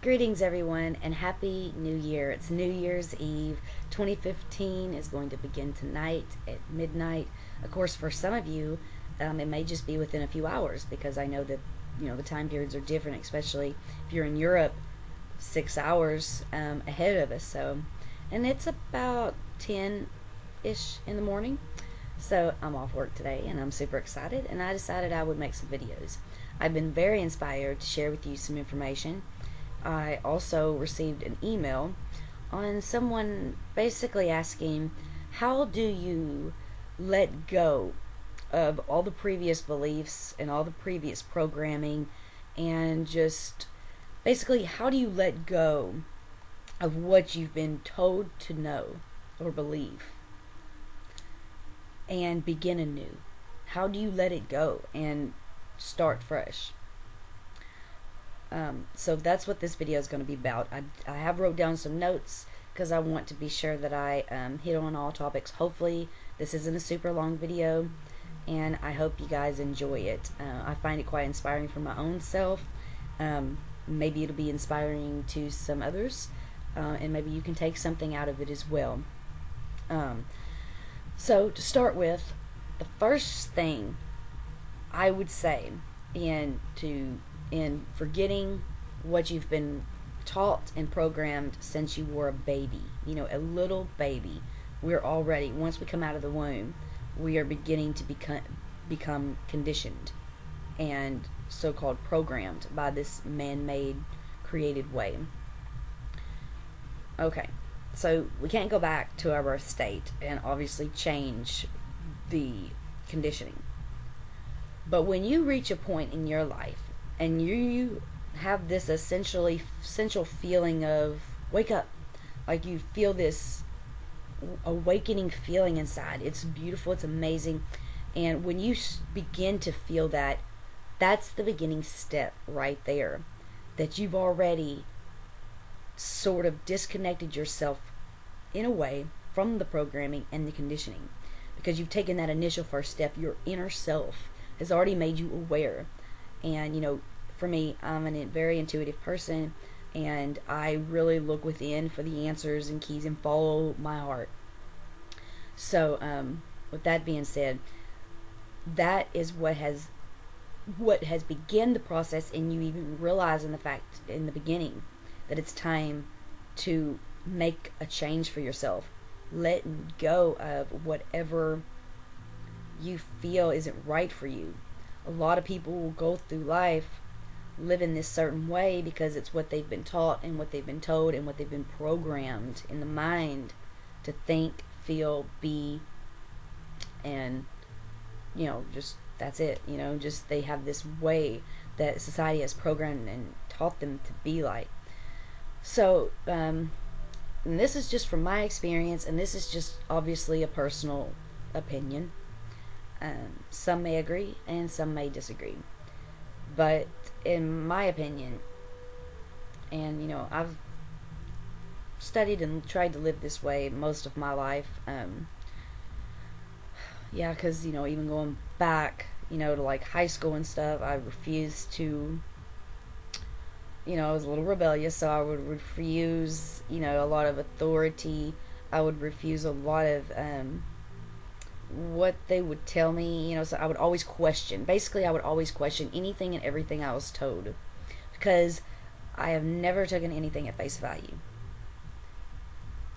Greetings, everyone, and Happy New Year. It's New Year's Eve. 2015 is going to begin tonight at midnight. Of course, for some of you, it may just be within a few hours because I know that the time periods are different, especially if you're in Europe, 6 hours ahead of us. And it's about 10-ish in the morning. So I'm off work today, and I'm super excited. And I decided I would make some videos. I've been very inspired to share with you some information. I also received an email on someone basically asking, how do you let go of all the previous beliefs and all the previous programming, and just basically how do you let go of what you've been told to know or believe and begin anew? How do you let it go and start fresh? So that's what this video is going to be about. I have wrote down some notes because I want to be sure that I hit on all topics. Hopefully this isn't a super long video, and I hope you guys enjoy it. I find it quite inspiring for my own self. Maybe it'll be inspiring to some others, and maybe you can take something out of it as well. So to start with, the first thing I would say in forgetting what you've been taught and programmed since you were a baby, a little baby. We're already, once we come out of the womb, we are beginning to become conditioned and so-called programmed by this man-made created way. Okay, so we can't go back to our birth state and obviously change the conditioning. But when you reach a point in your life and you have this essential feeling of wake up, like you feel this awakening feeling inside, it's beautiful, it's amazing. And when you begin to feel that, that's the beginning step right there, that you've already sort of disconnected yourself in a way from the programming and the conditioning, because you've taken that initial first step. Your inner self has already made you aware. And for me, I'm a very intuitive person, and I really look within for the answers and keys and follow my heart. So with that being said, that is what has begun the process, and you even realize in the beginning that it's time to make a change for yourself, letting go of whatever you feel isn't right for you. A lot of people will go through life living this certain way because it's what they've been taught and what they've been told and what they've been programmed in the mind to think, feel, be, and just that's it. Just they have this way that society has programmed and taught them to be like. So and this is just from my experience, and this is just obviously a personal opinion. Some may agree and some may disagree, but in my opinion, and I've studied and tried to live this way most of my life. Yeah, because even going back to like high school and stuff, I refused to. I was a little rebellious, so I would refuse a lot of authority. I would refuse a lot of what they would tell me, so I would always question. Basically, I would always question anything and everything I was told, because I have never taken anything at face value.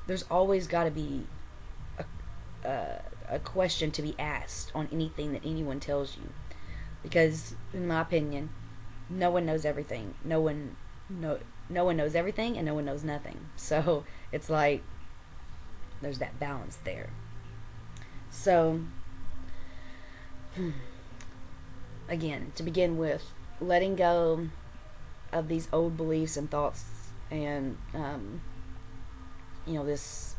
There's always got to be a question to be asked on anything that anyone tells you, because in my opinion, no one knows everything. No one knows everything, and no one knows nothing. So it's like there's that balance there. So, again, to begin with, letting go of these old beliefs and thoughts and, this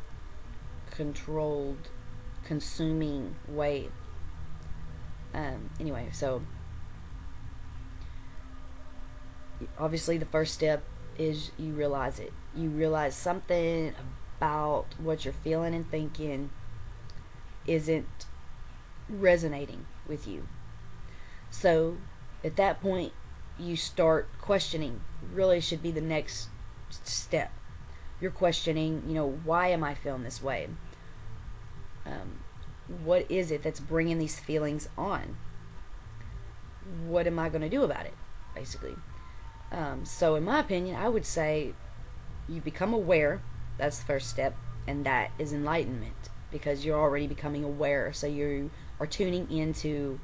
controlled, consuming way. Anyway, so, obviously the first step is you realize it. You realize something about what you're feeling and thinking isn't resonating with you. So at that point you start questioning, really should be the next step. You're questioning, why am I feeling this way? What is it that's bringing these feelings on? What am I going to do about it, basically? So in my opinion, I would say you become aware. That's the first step, and that is enlightenment, because you're already becoming aware. So you are tuning into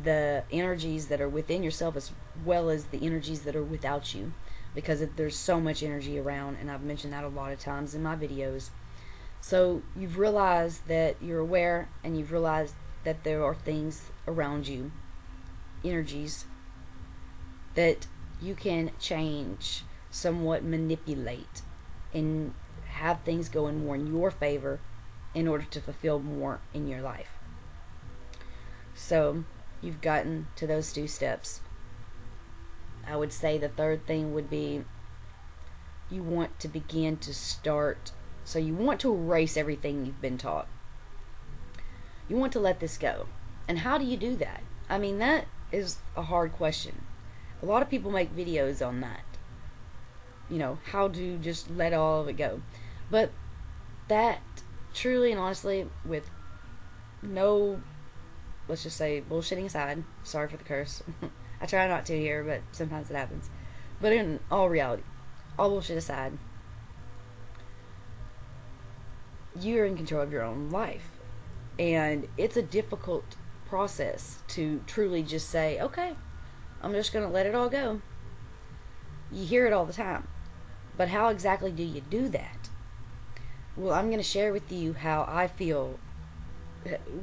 the energies that are within yourself as well as the energies that are without you, because there's so much energy around, and I've mentioned that a lot of times in my videos. So you've realized that you're aware, and you've realized that there are things around you, energies, that you can change, somewhat manipulate, and have things going more in your favor in order to fulfill more in your life. So you've gotten to those 2 steps. I would say the third thing would be you want to begin to start. So you want to erase everything you've been taught. You want to let this go. And how do you do that? I mean, that is a hard question. A lot of people make videos on that. How to just let all of it go. But that, truly and honestly, with no, let's just say, bullshitting aside, sorry for the curse. I try not to here, but sometimes it happens. But in all reality, all bullshit aside, you're in control of your own life. And it's a difficult process to truly just say, okay, I'm just going to let it all go. You hear it all the time. But how exactly do you do that? Well, I'm going to share with you how I feel,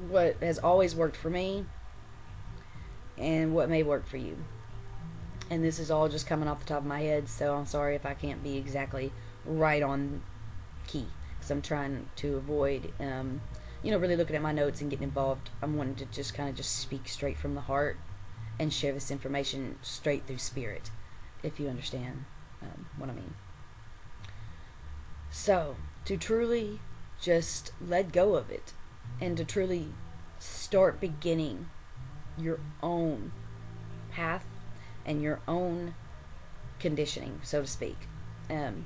what has always worked for me, and what may work for you. And this is all just coming off the top of my head, so I'm sorry if I can't be exactly right on key, because I'm trying to avoid, really looking at my notes and getting involved. I'm wanting to just kind of just speak straight from the heart and share this information straight through spirit, if you understand what I mean. So, to truly just let go of it, and to truly start beginning your own path and your own conditioning, so to speak. You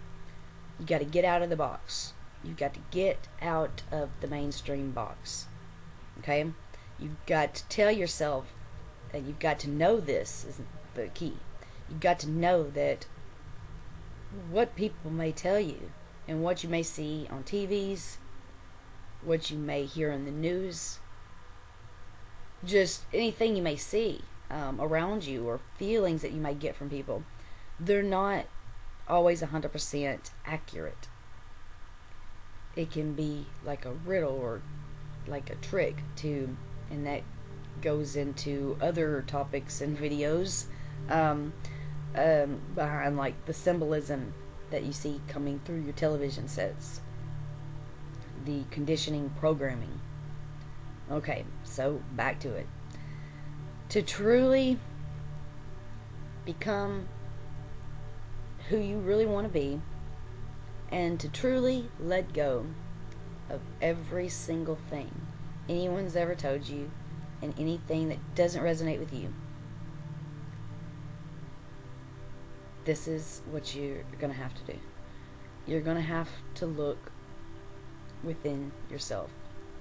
got to get out of the box. You've got to get out of the mainstream box. Okay? You've got to tell yourself, and you've got to know, this is the key. You've got to know that what people may tell you, and what you may see on TVs, what you may hear in the news, just anything you may see around you, or feelings that you might get from people, they're not always 100% accurate. It can be like a riddle or like a trick too, and that goes into other topics and videos behind like the symbolism that you see coming through your television sets, the conditioning programming. Okay, so back to it. To truly become who you really want to be, and to truly let go of every single thing anyone's ever told you, and anything that doesn't resonate with you, this is what you're going to have to do. You're going to have to look within yourself.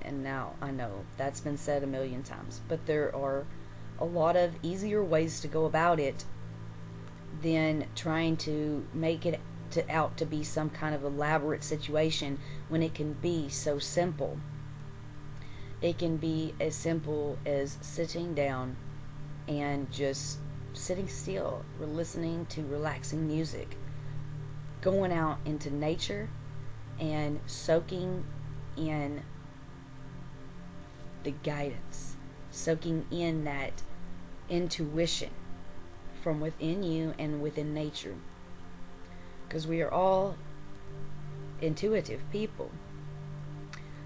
And now, I know that's been said a million times, but there are a lot of easier ways to go about it than trying to make it out to be some kind of elaborate situation, when it can be so simple. It can be as simple as sitting down and just sitting still, or listening to relaxing music, going out into nature and soaking in the guidance, soaking in that intuition from within you and within nature, because we are all intuitive people.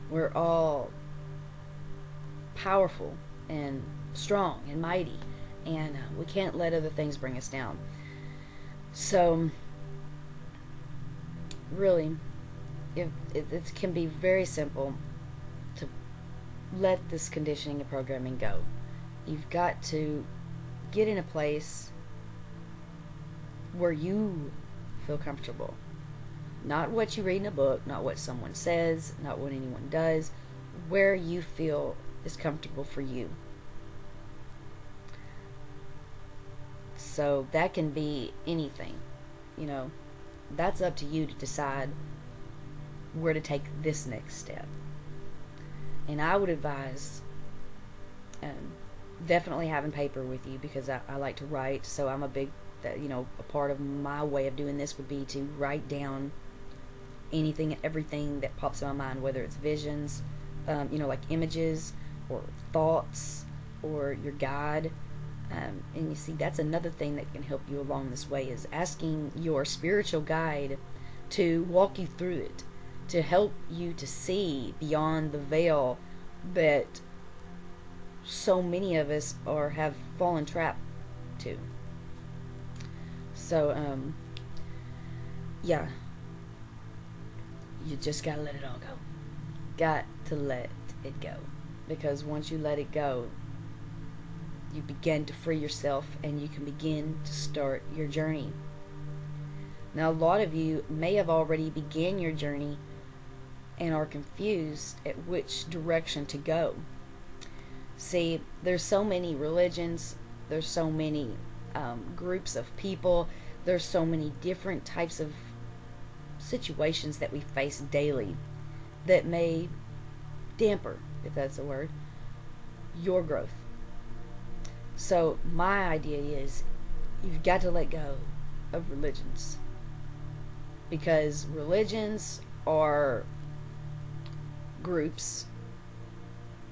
We're all powerful and strong and mighty, and we can't let other things bring us down. So really, it can be very simple to let this conditioning and programming go. You've got to get in a place where you feel comfortable, Not what you read in a book, not what someone says, not what anyone does, where you feel is comfortable for you. So that can be anything, you know. That's up to you to decide where to take this next step. And I would advise definitely having paper with you, because I like to write. So I'm a big, a part of my way of doing this would be to write down anything and everything that pops in my mind, whether it's visions, like images or thoughts or your guide. And you see, that's another thing that can help you along this way, is asking your spiritual guide to walk you through it, to help you to see beyond the veil that so many of us have fallen trap to. So, yeah, you just gotta let it all go. Got to let it go, because once you let it go, you begin to free yourself, and you can begin to start your journey. Now, a lot of you may have already began your journey and are confused at which direction to go. See, there's so many religions, there's so many groups of people, there's so many different types of situations that we face daily that may damper, if that's a word, your growth. So my idea is, you've got to let go of religions, because religions are groups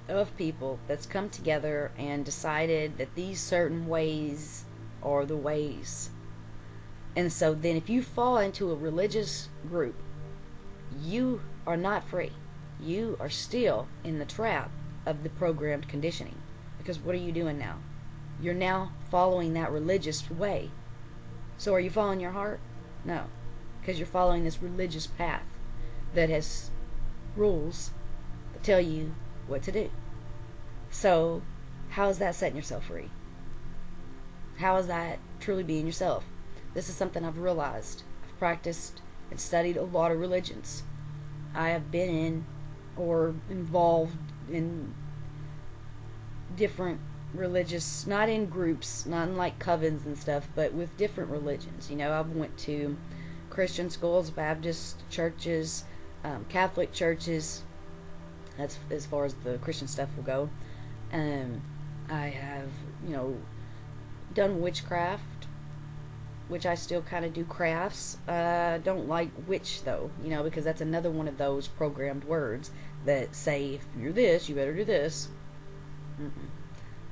of people that's come together and decided that these certain ways are the ways. And so then if you fall into a religious group, you are not free. You are still in the trap of the programmed conditioning. Because what are you doing now? You're now following that religious way. So are you following your heart? No. Because you're following this religious path that has rules that tell you what to do. So how is that setting yourself free? How is that truly being yourself? This is something I've realized. I've practiced and studied a lot of religions. I have been in or involved in different religious, not in groups, not in like covens and stuff, but with different religions. I've went to Christian schools, Baptist churches, Catholic churches. That's as far as the Christian stuff will go. I have, done witchcraft, which I still kind of do crafts. Don't like witch though, because that's another one of those programmed words that say, if you're this, you better do this.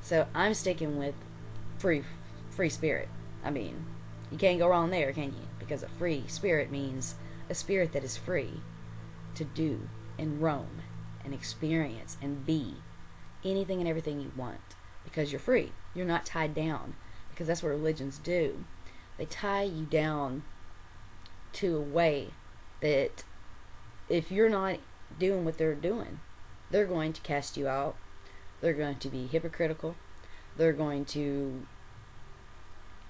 So I'm sticking with free spirit. I mean, you can't go wrong there, can you? Because a free spirit means a spirit that is free to do and roam and experience and be anything and everything you want, because you're free. You're not tied down, because that's what religions do. They tie you down to a way that if you're not doing what they're doing, they're going to cast you out. They're going to be hypocritical. They're going to,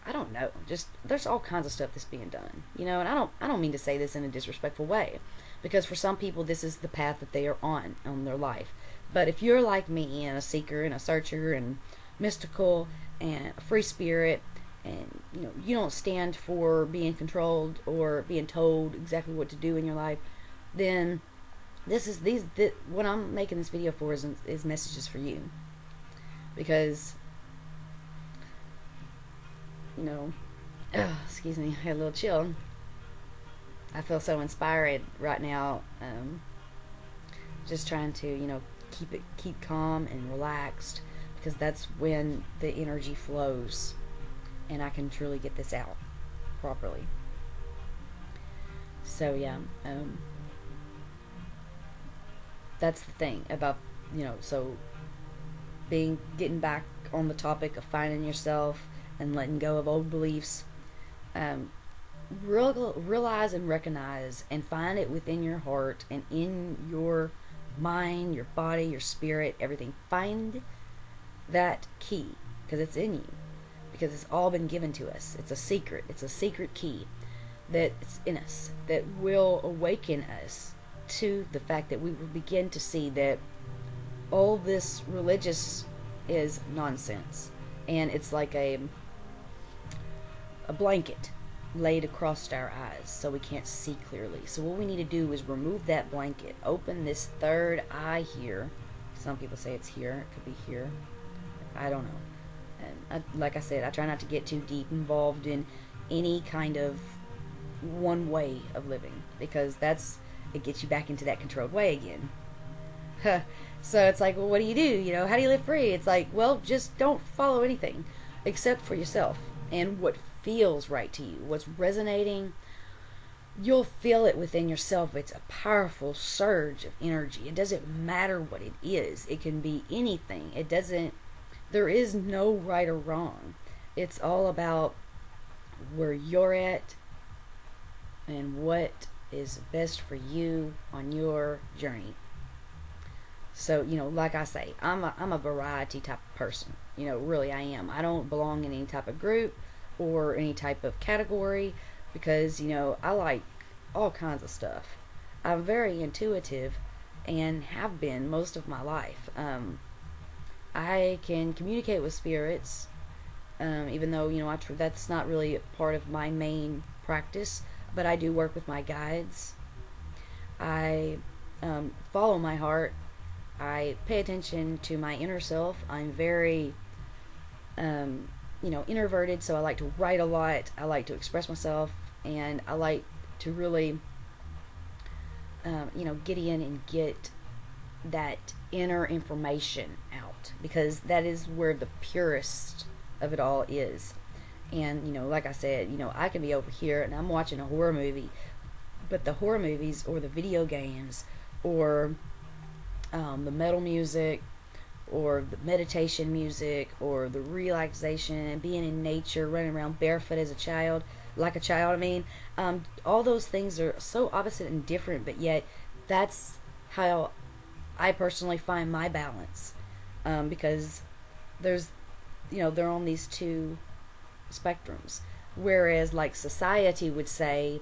I don't know, just there's all kinds of stuff that's being done, and I don't mean to say this in a disrespectful way, because for some people this is the path that they are on their life. But if you're like me, and a seeker and a searcher and mystical and a free spirit, and you don't stand for being controlled or being told exactly what to do in your life, then what I'm making this video for is messages for you. Because excuse me, I had a little chill. I feel so inspired right now. Just trying to keep calm and relaxed, because that's when the energy flows and I can truly get this out properly. So yeah, that's the thing about so getting back on the topic of finding yourself and letting go of old beliefs. Realize and recognize and find it within your heart and in your mind, your body, your spirit, everything. Find that key, because it's in you, because it's all been given to us. It's a secret. It's a secret key that's in us that will awaken us to the fact that we will begin to see that all this religious is nonsense, and it's like a blanket laid across our eyes so we can't see clearly. So what we need to do is remove that blanket, open this third eye here. Some people say it's here, it could be here, I don't know. And like I said, I try not to get too deep involved in any kind of one way of living, because it gets you back into that controlled way again. So it's like, well, what do? How do you live free? It's like, well, just don't follow anything except for yourself and what feels right to you, what's resonating. You'll feel it within yourself. It's a powerful surge of energy. It doesn't matter what it is. It can be anything. There is no right or wrong. It's all about where you're at and what is best for you on your journey. So, like I say, I'm a variety type of person. Really I am. I don't belong in any type of group or any type of category, because, I like all kinds of stuff. I'm very intuitive and have been most of my life. I can communicate with spirits, even though, that's not really a part of my main practice, but I do work with my guides. I follow my heart. I pay attention to my inner self. I'm very, introverted, so I like to write a lot. I like to express myself, and I like to really, get in and get that inner information out, because that is where the purest of it all is. And, like I said, I can be over here and I'm watching a horror movie, but the horror movies or the video games or the metal music or the meditation music or the relaxation and being in nature, running around barefoot as a child, all those things are so opposite and different, but yet that's how I personally find my balance, because there's, they're on these two spectrums, whereas like society would say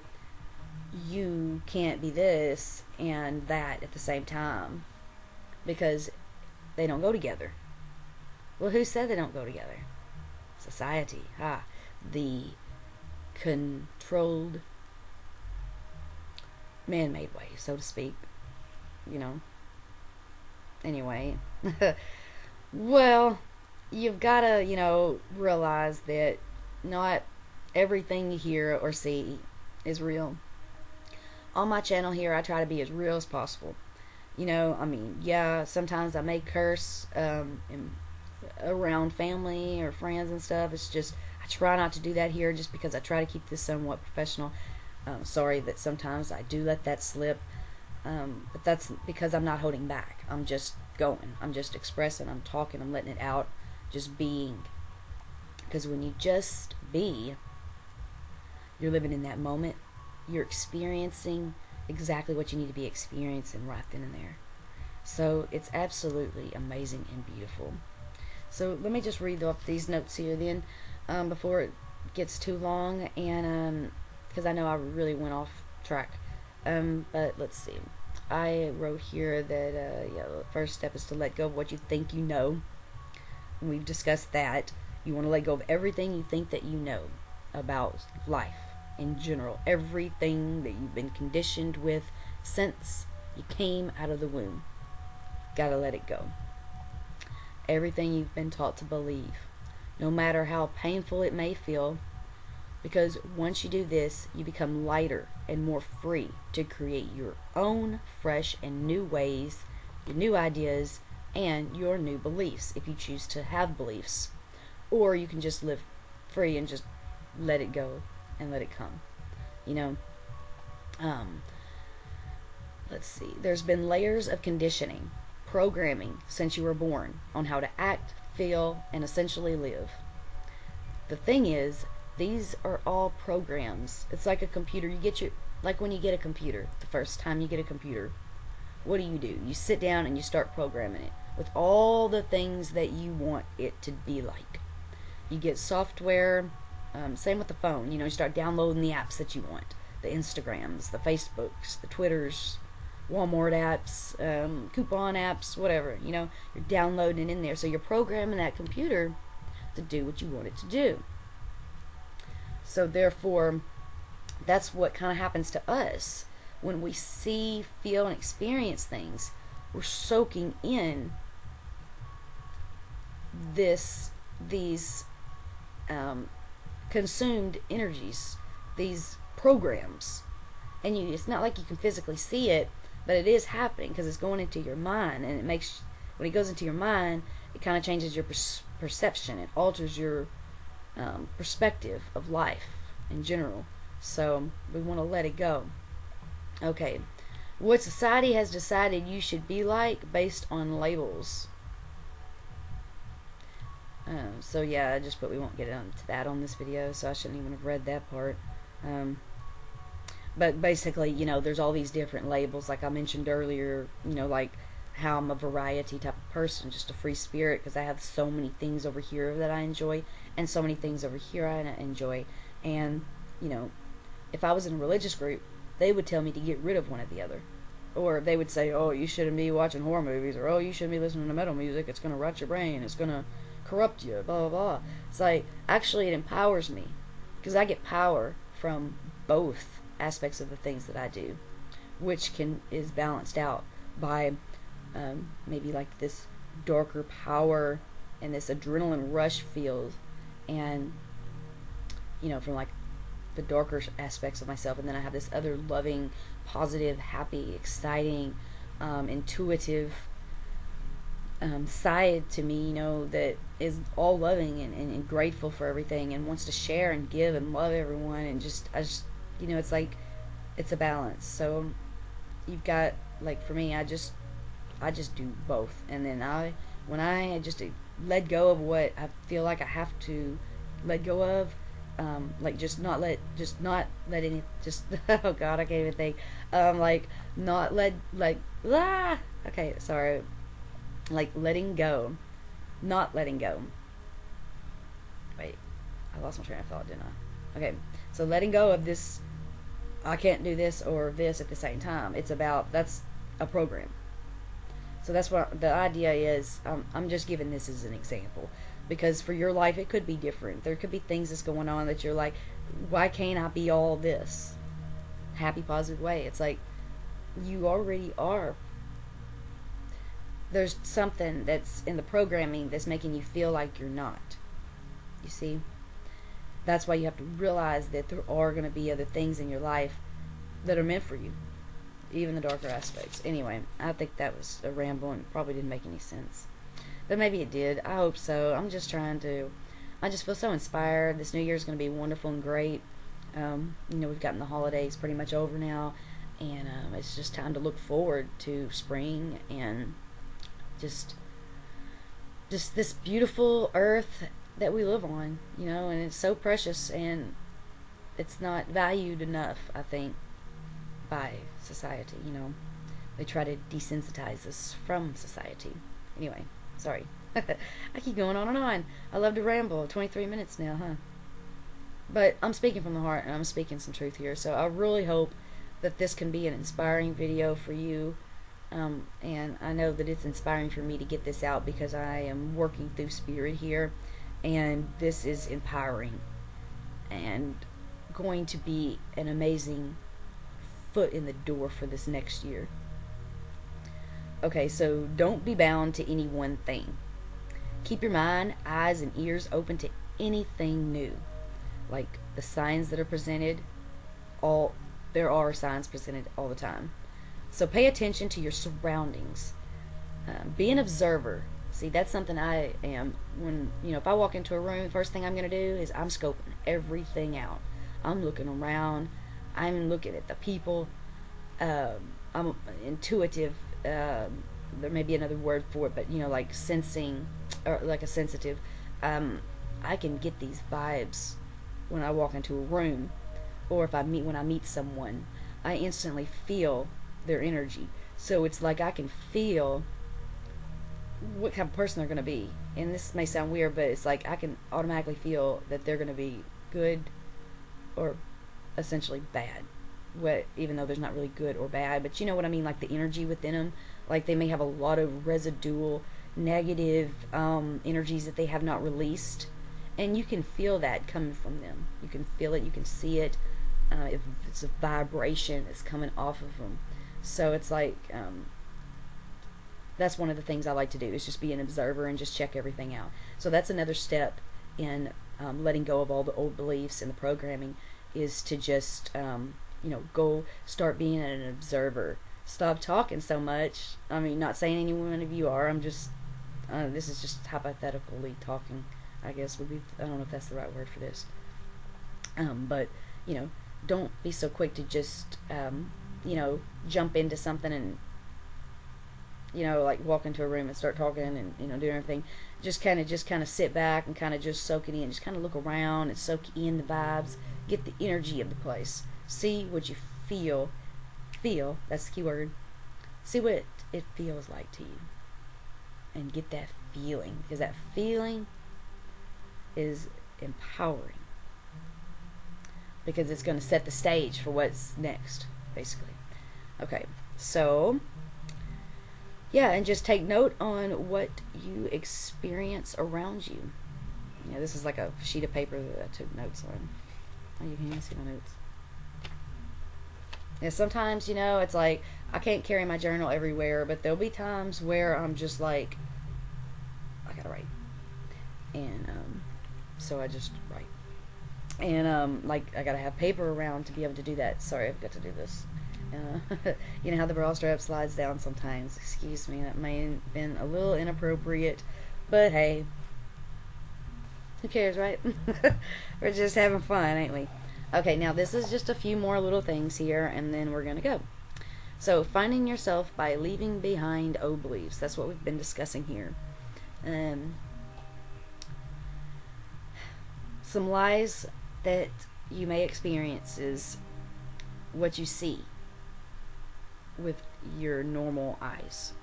you can't be this and that at the same time, because they don't go together. Well, who said they don't go together? Society. The controlled man-made way, so to speak. Anyway. Well, you've got to, realize that not everything you hear or see is real. On my channel here, I try to be as real as possible. Sometimes I may curse around family or friends and stuff. It's just, I try not to do that here, just because I try to keep this somewhat professional. Sorry that sometimes I do let that slip, but that's because I'm not holding back. I'm just going. I'm just expressing. I'm talking. I'm letting it out. Just being. Because when you just be, you're living in that moment. You're experiencing exactly what you need to be experiencing right then and there. So it's absolutely amazing and beautiful. So let me just read off these notes here then, before it gets too long, and because I know I really went off track. But let's see. I wrote here that the first step is to let go of what you think you know. And we've discussed that. You want to let go of everything you think that you know about life in general, everything that you've been conditioned with since you came out of the womb. Gotta let it go. Everything you've been taught to believe, no matter how painful it may feel, because once you do this, you become lighter and more free to create your own fresh and new ways, your new ideas, and your new beliefs, if you choose to have beliefs. Or you can just live free and just let it go and let it come. Let's see. There's been layers of conditioning, programming since you were born on how to act, feel, and essentially live. The thing is, these are all programs. It's like a computer. Like when you get a computer, the first time you get a computer, what do? You sit down and you start programming it with all the things that you want it to be like. You get software, Same with the phone. You start downloading the apps that you want, the Instagrams, the Facebooks, the Twitters, Walmart apps, coupon apps, whatever. You're downloading it in there. So you're programming that computer to do what you want it to do. So therefore, that's what kind of happens to us when we see, feel, and experience things. We're soaking in these consumed energies, these programs, and it's not like you can physically see it, but it is happening because it's going into your mind, and when it goes into your mind, it kind of changes your perception. It alters your perspective of life in general. So we want to let it go. Okay, what society has decided you should be like based on labels. So yeah, I just put we won't get into that on this video, so I shouldn't even have read that part. But basically, there's all these different labels, like I mentioned earlier, like how I'm a variety type of person, just a free spirit, because I have so many things over here that I enjoy, and so many things over here I enjoy. And, if I was in a religious group, they would tell me to get rid of one or the other. Or they would say, oh, you shouldn't be watching horror movies, or oh, you shouldn't be listening to metal music, it's going to rot your brain, it's going to corrupt you, blah, blah, blah. It's like, actually, it empowers me, because I get power from both aspects of the things that I do, which is balanced out by maybe like this darker power and this adrenaline rush feels, and from like the darker aspects of myself, and then I have this other loving, positive, happy, exciting, intuitive side to me, that is all loving and grateful for everything, and wants to share and give and love everyone, and I just it's like it's a balance. So you've got, like, for me, I just do both, and then when I just let go of what I feel like I have to let go of, like not let any, oh god, I can't even think, okay, sorry, like letting go, not letting go. Wait, I lost my train of thought, didn't I? Okay, so letting go of this, I can't do this or this at the same time. That's a program. So that's what the idea is. I'm just giving this as an example, because for your life it could be different. There could be things that's going on that you're like, why can't I be all this? Happy, positive way. It's like, you already are. There's something that's in the programming that's making you feel like you're not. You see? That's why you have to realize that there are going to be other things in your life that are meant for you, even the darker aspects. Anyway, I think that was a ramble and probably didn't make any sense, but maybe it did. I hope so. I just feel so inspired. This new year is going to be wonderful and great. We've gotten the holidays pretty much over now, and it's just time to look forward to spring and just this beautiful earth that we live on, and it's so precious, and it's not valued enough, I think, by society. They try to desensitize us from society. Anyway, sorry. I keep going on and on. I love to ramble. 23 minutes now, huh? But I'm speaking from the heart, and I'm speaking some truth here, so I really hope that this can be an inspiring video for you. And I know that it's inspiring for me to get this out, because I am working through spirit here, and this is empowering and going to be an amazing foot in the door for this next year. Okay, so don't be bound to any one thing. Keep your mind, eyes, and ears open to anything new. Like the signs that are presented, there are signs presented all the time. So pay attention to your surroundings. Be an observer. See, that's something I am. When, if I walk into a room, the first thing I'm going to do is I'm scoping everything out. I'm looking around. I'm looking at the people. I'm intuitive. There may be another word for it, but, like sensing, or like a sensitive. I can get these vibes when I walk into a room, or when I meet someone. I instantly feel their energy. So it's like I can feel what kind of person they're going to be. And this may sound weird, but it's like I can automatically feel that they're going to be good or essentially bad. Even though there's not really good or bad, but you know what I mean, like the energy within them, like they may have a lot of residual negative energies that they have not released, and you can feel that coming from them. You can feel it, you can see it. If it's a vibration that's coming off of them, so it's like that's one of the things I like to do, is just be an observer and just check everything out. So that's another step in letting go of all the old beliefs and the programming, is to just go start being an observer. Stop talking so much. I mean, not saying any one of you are. I'm just this is just hypothetically talking, I guess would be. I don't know if that's the right word for this. But don't be so quick to just jump into something and like walk into a room and start talking and doing everything. Just kind of sit back and kind of just soak it in. Just kind of look around and soak in the vibes. Get the energy of the place. See what you feel. That's the key word. See what it feels like to you, and get that feeling, because that feeling is empowering, because it's going to set the stage for what's next, basically. Okay, so yeah, and just take note on what you experience around you. This is like a sheet of paper that I took notes on. Oh, you can't see my notes. Yeah, sometimes, it's like I can't carry my journal everywhere, but there'll be times where I'm just like, I gotta write. And so I just write. And like I gotta have paper around to be able to do that. Sorry, I've got to do this. You know how the bra strap slides down sometimes. Excuse me, that may have been a little inappropriate, but hey, who cares, right? We're just having fun, ain't we? Okay, now this is just a few more little things here, and then we're gonna go. So, finding yourself by leaving behind old beliefs. That's what we've been discussing here. Some lies that you may experience is what you see with your normal eyes.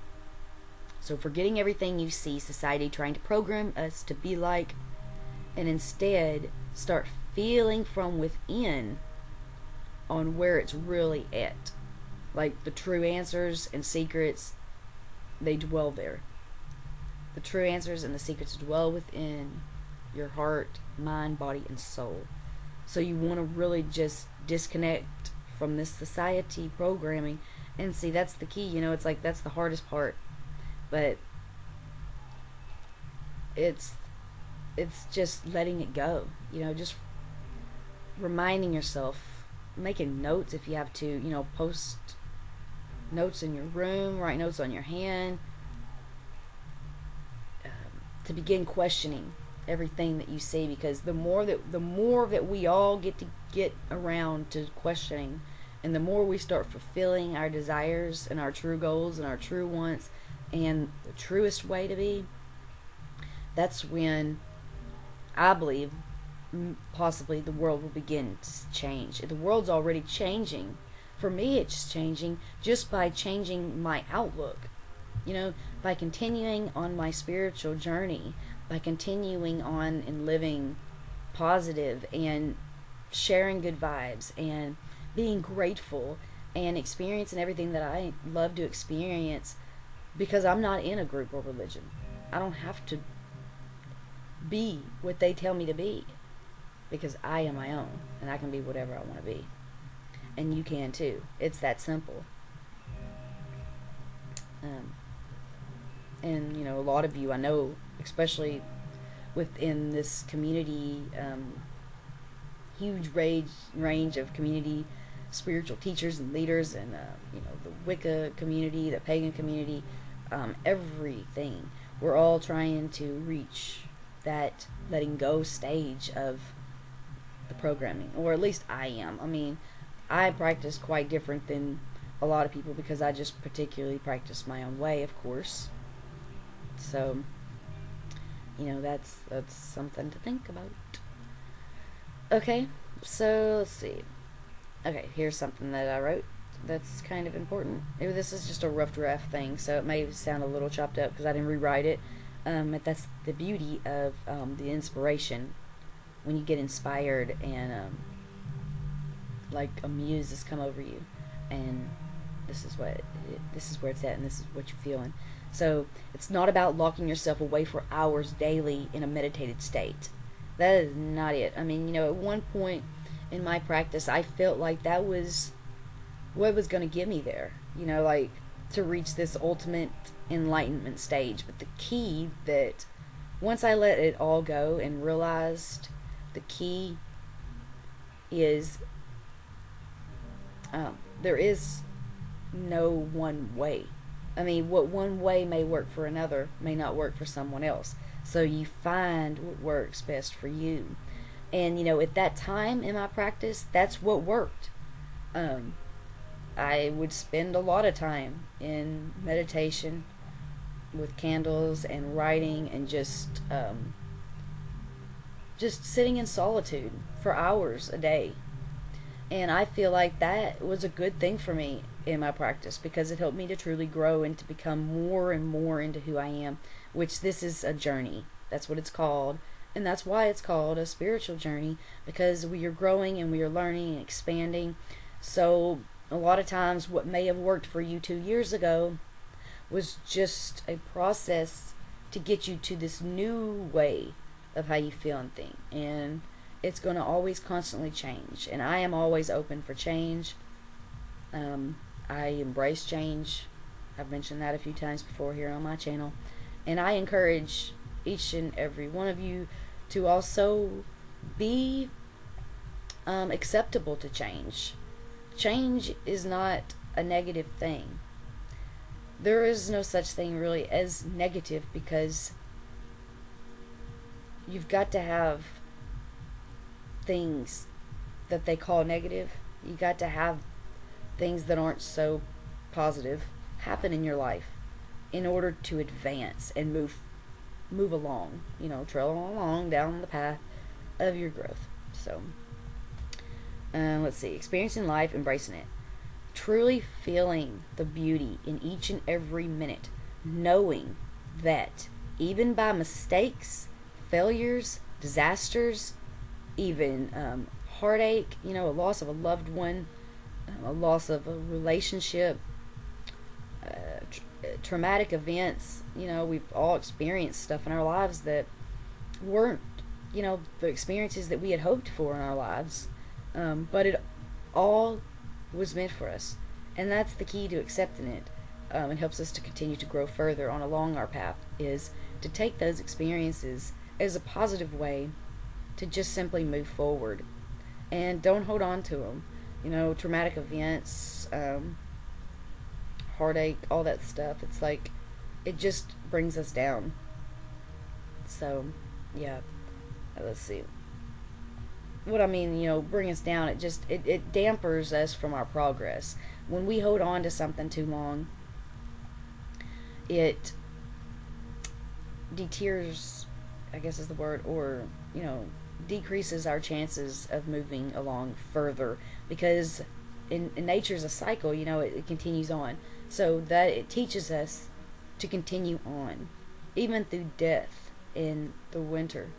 So, forgetting everything you see society trying to program us to be like, and instead start feeling from within on where it's really at. Like the true answers and secrets, they dwell there. The true answers and the secrets dwell within your heart, mind, body, and soul. So you want to really just disconnect from this society programming, and see, that's the key. It's like that's the hardest part, but it's just letting it go. Just reminding yourself, making notes if you have to, post notes in your room, write notes on your hand, to begin questioning everything that you see, because the more that we all get around to questioning, and the more we start fulfilling our desires and our true goals and our true wants and the truest way to be, that's when I believe possibly the world will begin to change. The world's already changing. For me, it's changing just by changing my outlook. By continuing on my spiritual journey, by continuing on and living positive and sharing good vibes and being grateful and experiencing everything that I love to experience, because I'm not in a group or religion. I don't have to be what they tell me to be, because I am my own, and I can be whatever I want to be, and you can too. It's that simple. And a lot of you, I know, especially within this community, huge range of community spiritual teachers and leaders, and the Wicca community, the pagan community, everything. We're all trying to reach that letting go stage of the programming, or at least I am. I mean, I practice quite different than a lot of people, because I just particularly practice my own way, of course. So, that's something to think about. Okay, so let's see. Okay, here's something that I wrote that's kind of important. Maybe this is just a rough draft thing, so it may sound a little chopped up because I didn't rewrite it. But that's the beauty of the inspiration when you get inspired and like a muse has come over you, and this is where it's at, and this is what you're feeling. So it's not about locking yourself away for hours daily in a meditated state. That is not it. I mean, at one point in my practice, I felt like that was what was going to get me there. Like to reach this ultimate enlightenment stage. But the key that once I let it all go and realized the key is there is no one way. I mean, what one way may work for another may not work for someone else. So you find what works best for you. And, at that time in my practice, that's what worked. I would spend a lot of time in meditation with candles and writing and just sitting in solitude for hours a day. And I feel like that was a good thing for me in my practice because it helped me to truly grow and to become more and more into who I am, which this is a journey. That's what it's called. And that's why it's called a spiritual journey, because we are growing and we are learning and expanding. So a lot of times what may have worked for you 2 years ago was just a process to get you to this new way of how you feel and think. And it's going to always constantly change. And I am always open for change. I embrace change. I've mentioned that a few times before here on my channel. And I encourage each and every one of you to also be acceptable to change. Change is not a negative thing. There is no such thing really as negative, because you've got to have things that they call negative. You got to have things that aren't so positive happen in your life in order to advance and move along, trail along down the path of your growth. So let's see, experiencing life, embracing it, truly feeling the beauty in each and every minute, knowing that even by mistakes, failures, disasters, even heartache, a loss of a loved one, a loss of a relationship, traumatic events, we've all experienced stuff in our lives that weren't, the experiences that we had hoped for in our lives, but it all was meant for us. And that's the key to accepting it. It helps us to continue to grow further on along our path, is to take those experiences as a positive way to just simply move forward, and don't hold on to them. Traumatic events, heartache, all that stuff, it's like it just brings us down. So yeah, let's see what I mean. Bring us down, it dampers us from our progress. When we hold on to something too long, it deters, I guess is the word, or decreases our chances of moving along further, because in nature's a cycle. It continues on, so that it teaches us to continue on even through death. In the winter,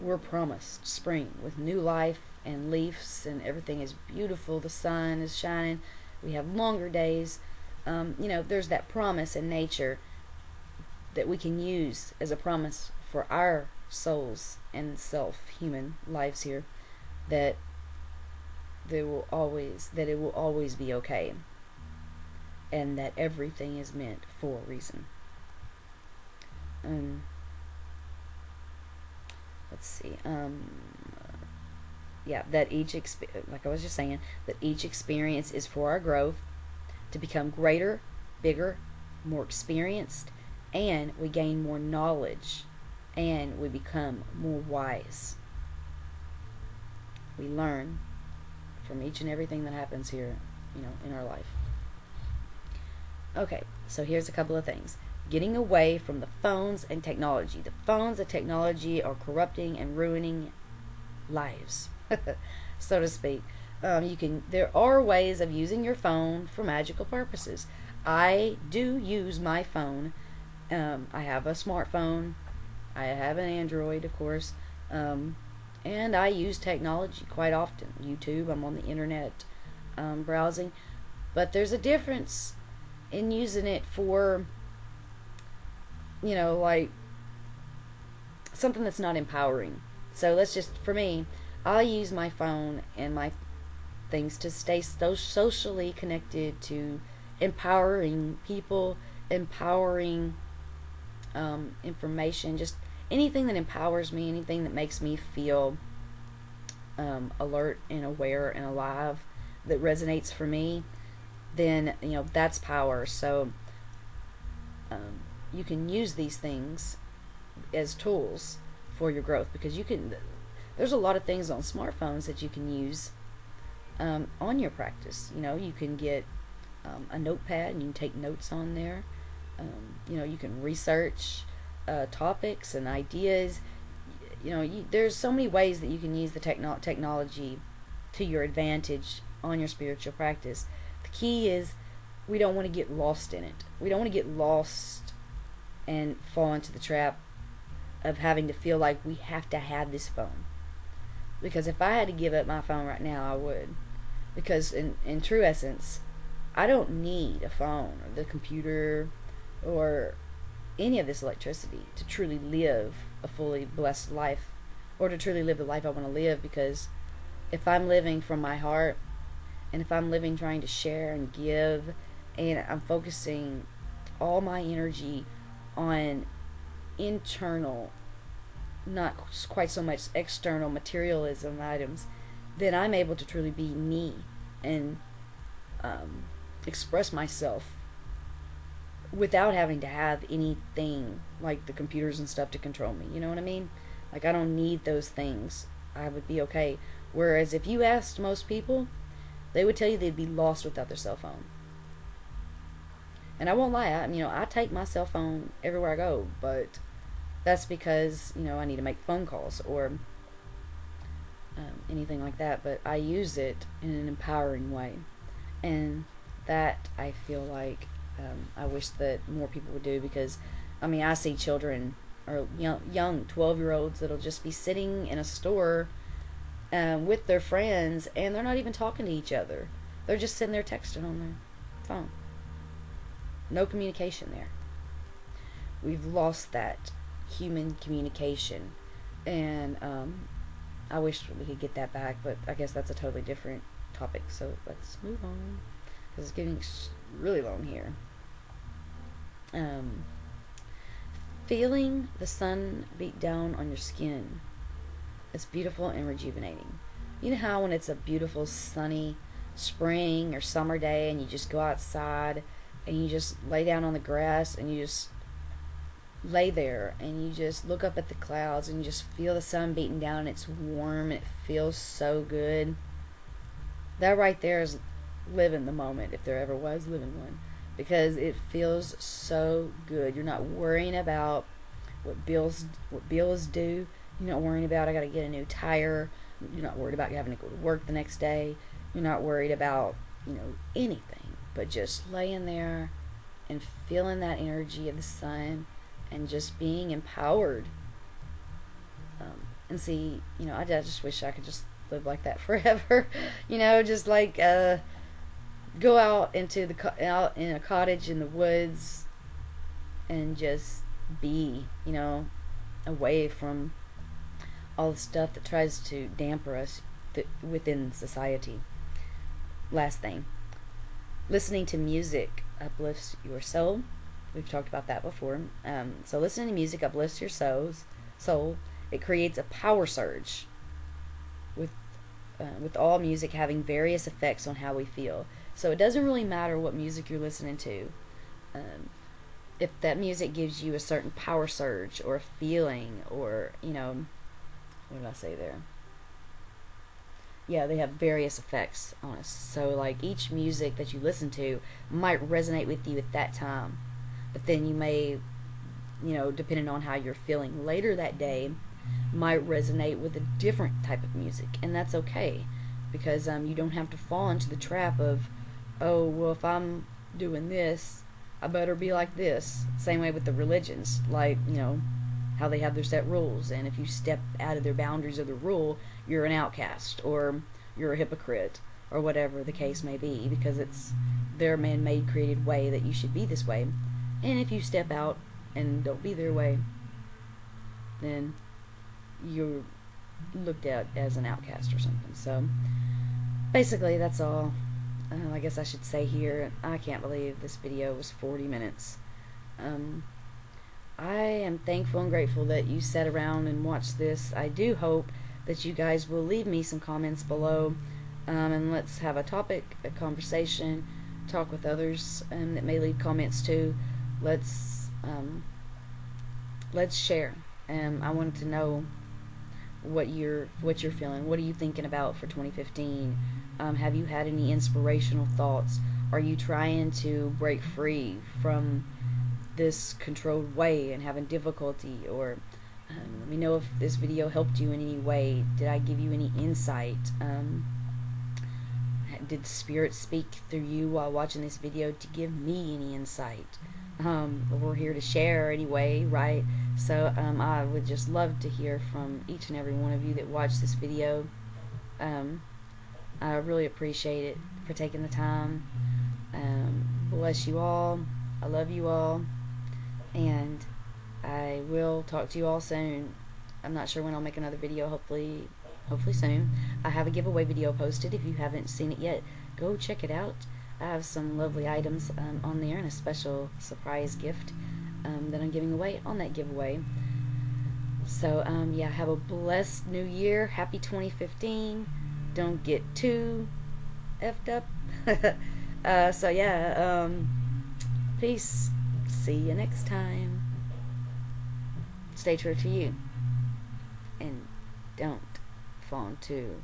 we're promised spring with new life and leaves, and everything is beautiful. The sun is shining, we have longer days. There's that promise in nature that we can use as a promise for our souls and human lives here, that it will always be okay, and that everything is meant for a reason. Let's see. That like I was just saying, that each experience is for our growth, to become greater, bigger, more experienced, and we gain more knowledge, and we become more wise. We learn from each and everything that happens here, in our life. Okay, so here's a couple of things. Getting away from the phones and technology. The phones and technology are corrupting and ruining lives, so to speak. There are ways of using your phone for magical purposes. I do use my phone. I have a smartphone. I have an Android, of course. And I use technology quite often. YouTube, I'm on the internet browsing. But there's a difference in using it for, like something that's not empowering. So let's just, for me, I use my phone and my things to stay socially connected to empowering people, empowering information, just anything that empowers me, anything that makes me feel alert and aware and alive, that resonates for me, then that's power. So you can use these things as tools for your growth, because there's a lot of things on smartphones that you can use on your practice. You can get a notepad and you can take notes on there. You can research topics and ideas. There's so many ways that you can use the technology to your advantage on your spiritual practice. The key is we don't want to get lost in it. We don't want to get lost and fall into the trap of having to feel like we have to have this phone. Because if I had to give up my phone right now, I would. Because in true essence, I don't need a phone or the computer or any of this electricity to truly live a fully blessed life, or to truly live the life I want to live. Because if I'm living from my heart, and if I'm living trying to share and give, and I'm focusing all my energy on internal, not quite so much external materialism items, then I'm able to truly be me and express myself without having to have anything like the computers and stuff to control me. You know what I mean? Like, I don't need those things. I would be okay. Whereas if you asked most people, they would tell you they'd be lost without their cell phone. And I won't lie, I take my cell phone everywhere I go, but that's because, I need to make phone calls or anything like that. But I use it in an empowering way. And that, I feel like, I wish that more people would do, because, I see children or young 12-year-olds that'll just be sitting in a store with their friends, and they're not even talking to each other. They're just sitting there texting on their phone. No communication there. We've lost that human communication, and I wish we could get that back, but I guess that's a totally different topic, so let's move on, because it's getting really long here. Feeling the sun beat down on your skin, it's beautiful and rejuvenating. You know how when it's a beautiful sunny spring or summer day and you just go outside and you just lay down on the grass and you just lay there and you just look up at the clouds and you just feel the sun beating down and it's warm and it feels so good? That right there is living the moment, if there ever was living one, because it feels so good. You're not worrying about what bills due. You're not worrying about, I gotta get a new tire. You're not worried about having to go to work the next day. You're not worried about, anything, but just laying there and feeling that energy of the sun and just being empowered. And see, I just wish I could just live like that forever. Just like go out out in a cottage in the woods and just be, away from all the stuff that tries to damper us within society. Last thing, listening to music uplifts your soul. We've talked about that before. So listening to music uplifts your soul. It creates a power surge, with all music having various effects on how we feel. So it doesn't really matter what music you're listening to. If that music gives you a certain power surge or a feeling, or, what did I say there? Yeah, they have various effects on us. So, like, each music that you listen to might resonate with you at that time. But then you may, depending on how you're feeling later that day, might resonate with a different type of music. And that's okay. Because you don't have to fall into the trap of, oh, well, if I'm doing this, I better be like this. Same way with the religions. Like, how they have their set rules, and if you step out of their boundaries of the rule, you're an outcast, or you're a hypocrite, or whatever the case may be, because it's their man-made created way that you should be this way. And if you step out and don't be their way, then you're looked at as an outcast or something. So basically that's all I guess I should say here. I can't believe this video was 40 minutes. I am thankful and grateful that you sat around and watched this. I do hope that you guys will leave me some comments below, and let's have a topic, a conversation, talk with others that may leave comments too. Let's share. I wanted to know what you're feeling. What are you thinking about for 2015? Have you had any inspirational thoughts? Are you trying to break free from this controlled way and having difficulty? Or let me know if this video helped you in any way. Did I give you any insight? Did Spirit speak through you while watching this video to give me any insight? We're here to share anyway, right? So I would just love to hear from each and every one of you that watched this video. I really appreciate it for taking the time. Bless you all. I love you all, and I will talk to you all soon. I'm not sure when I'll make another video. Hopefully soon. I have a giveaway video posted. If you haven't seen it yet, go check it out. I have some lovely items on there, and a special surprise gift that I'm giving away on that giveaway. So yeah, have a blessed new year. Happy 2015. Don't get too effed up. So yeah, peace. See you next time. Stay true to you, and don't fall into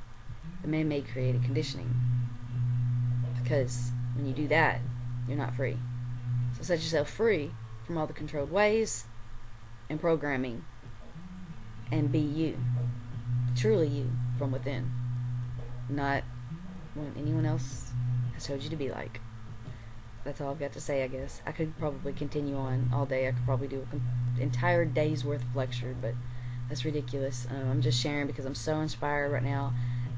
the man-made created conditioning, because when you do that, you're not free. So set yourself free from all the controlled ways and programming, and be you, truly you, from within, not what anyone else has told you to be like. That's all I've got to say, I guess. I could probably continue on all day. I could probably do an entire day's worth of lecture, but that's ridiculous. I'm just sharing because I'm so inspired right now,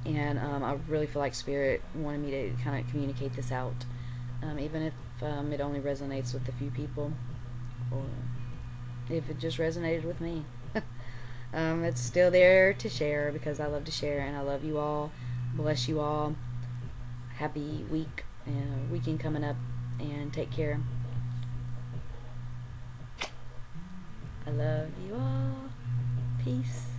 and I really feel like Spirit wanted me to kind of communicate this out, even if it only resonates with a few people, or if it just resonated with me. It's still there to share, because I love to share, and I love you all. Bless you all. Happy week and weekend coming up, and take care. I love you all. Peace.